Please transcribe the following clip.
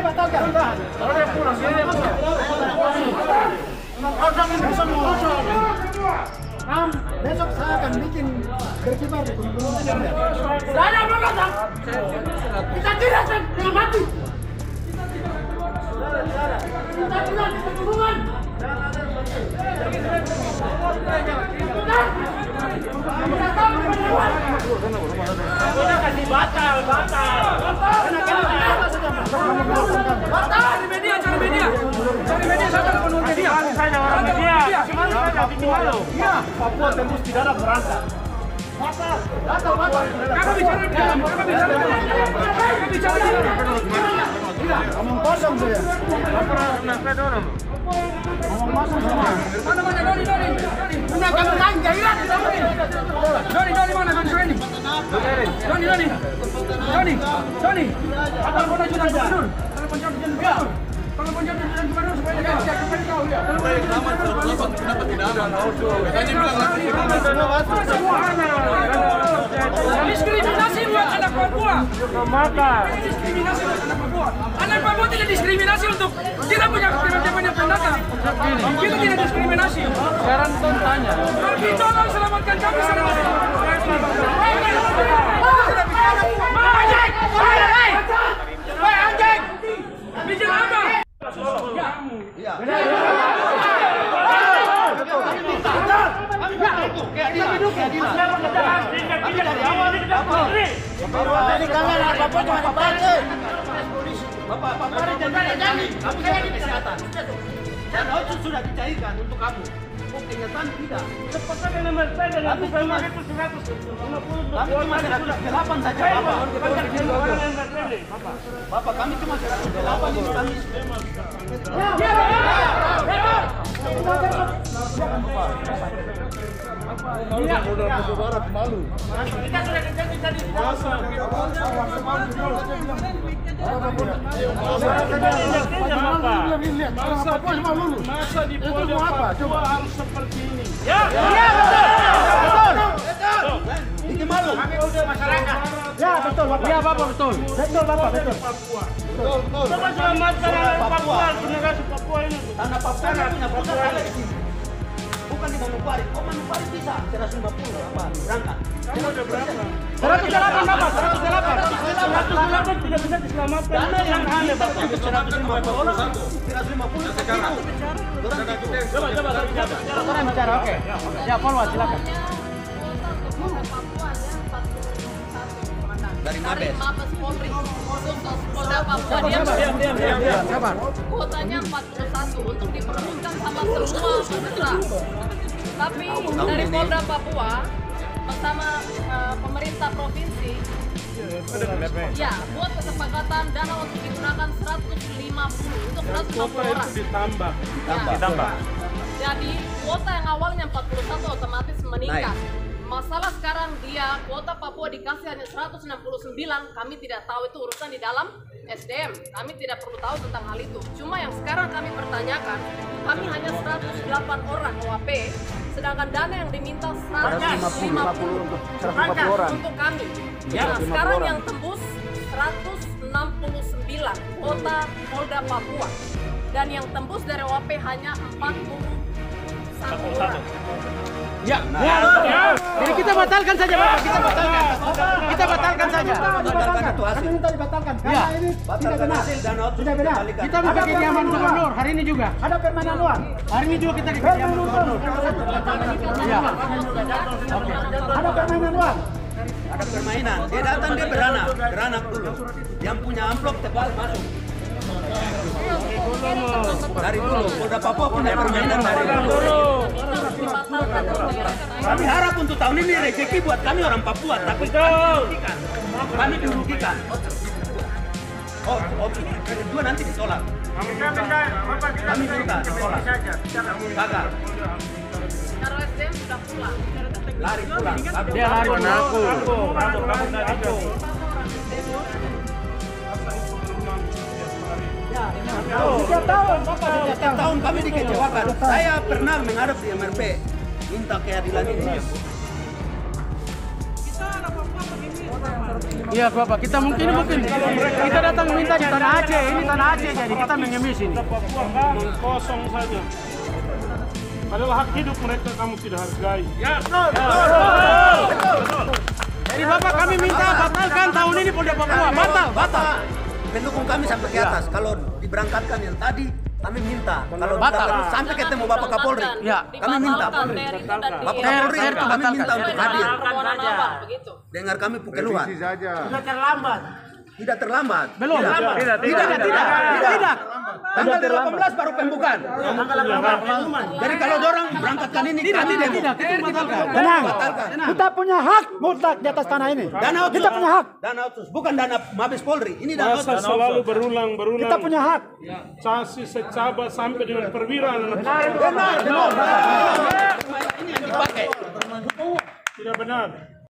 batalkan. Kalau dia pulang, dia pulang. Besok saya akan bikin berkibar di gunung Anda. Saya mau datang. Kita tidak setengah mati. Kita pulang di pegunungan. Kita kasih batal. Cari media sampai penuh media. Saja orang media. Iya, Papua tembus di dalam berangkat. Batal. Kakak bicara. Iya, ngomong kosong saya. Ngomong kosong semua. Mana Doni? Punya kamu tanya ya. Doni mana Doni? Doni. Apa mau jual gubernur? Kalau penjara gubernur supaya dia cek kau ya. Kenapa tidak aman? Tadi bilang diskriminasi buat anak Papua. Diskriminasi buat anak Papua. Anak Papua tidak diskriminasi untuk tidak punya pendatang. Kita tidak diskriminasi. Sekarang Ton tanya. Tapi tolong selamatkan kami anjing! Bicara apa? Iya. Dari kalian apa-apa cuma dipakai. Bapak jangan. Kamu sakit kesehatan. Dan otsus sudah dicairkan untuk kamu. Kenyataan tidak. Cepatnya dengan saya dengan sama itu 150. Kami cuma 108 saja, Bapak, kami cuma 108 ini kami. Saudara malu. Kita sudah dijanji tadi. Masa di Papua harus seperti ini. Ya, betul. Ini malu. Kami udah masyarakat. Ya, betul, Bapak. Iya, Bapak, betul. Betul. Papua. Betul. Coba selamatkan Papua, generasi Papua ini. Tanah Papua punya pusat ada di sini. Bukan di Manokwari. Oh, Manokwari bisa 150 apa? Berangkat. Kamu udah berapa? 108, Bapak. 108 tidak bisa diselamatkan. Dana yang aneh, Bapak. 150 sekarang. Coba bicara, oke. Ya, follow silakan. Dari Mabes Polri, Polda Papua dia sabar. Kuotanya 41 untuk diperebutkan sama semua putra. Tapi dari Polda Papua bersama pemerintah provinsi ya buat kesepakatan dana untuk digunakan 150 untuk 150 orang. Ditambah. Jadi kuota yang awalnya 41 otomatis meningkat. Masalah sekarang dia kuota Papua dikasih hanya 169, kami tidak tahu itu urusan di dalam SDM. Kami tidak perlu tahu tentang hal itu. Cuma yang sekarang kami pertanyakan, kami hanya 108 orang OAP, sedangkan dana yang diminta 150 untuk kami. Nah, sekarang yang tembus 169 kuota Polda Papua. Dan yang tembus dari OAP hanya 41 orang. Ya. Jadi kita batalkan saja, Bapak. Kita batalkan saja. Kami minta dibatalkan. Karena ini tidak benar. Tidak benar. Kita minta kediaman gubernur hari ini juga. Ada permainan luar. Hari ini juga kita dikediaman gubernur. Ya. Ada permainan luar. Ada permainan. Dia datang dia beranak dulu. Yang punya amplop tebal masuk. Dari dulu, Polda Papua punya permainan dari dulu. Kami harap untuk tahun ini rezeki buat kami orang Papua, tapi kami dirugikan. Oh, kedua nanti ditolak. Kami minta ditolak. Gagal. Kalau SDM sudah pulang. Lari pulang. Dia lari pulang. Setiap tahun kami dikecewakan. Saya pernah menghadap di MRP minta keadilan ini. Kita anak Papua begini. Iya Bapak, kita mungkin kita datang minta di tanah Aceh, ini tanah Aceh jadi kita mengemis ini. Papua ngomong kosong saja. Padahal hak hidup mereka kamu tidak hargai. Ya. Jadi Bapak kami minta batalkan tahun ini Polda Papua, batal. Pendukung kami sampai ke atas. Kalau diberangkatkan yang tadi, kami minta. Kalau Batal. sampai ketemu Bapak Kapolri, Ya. kami minta. Bapak Kapolri kami minta untuk hadir. Dengar kami keluhan. Tidak terlambat. Belum. Tidak. Tanggal 18 baru pembukaan. Jadi kalau orang berangkatkan ini kami Tidak, kita batalkan. Tenang. Kita punya hak mutlak di atas tanah ini. Dana otsus. Kita punya hak. Dana otsus, bukan dana Mabes Polri. Ini dana Masa otsus. selalu berulang. Kita punya hak. Casi secaba sampai dengan perwira. Benar. Tidak benar.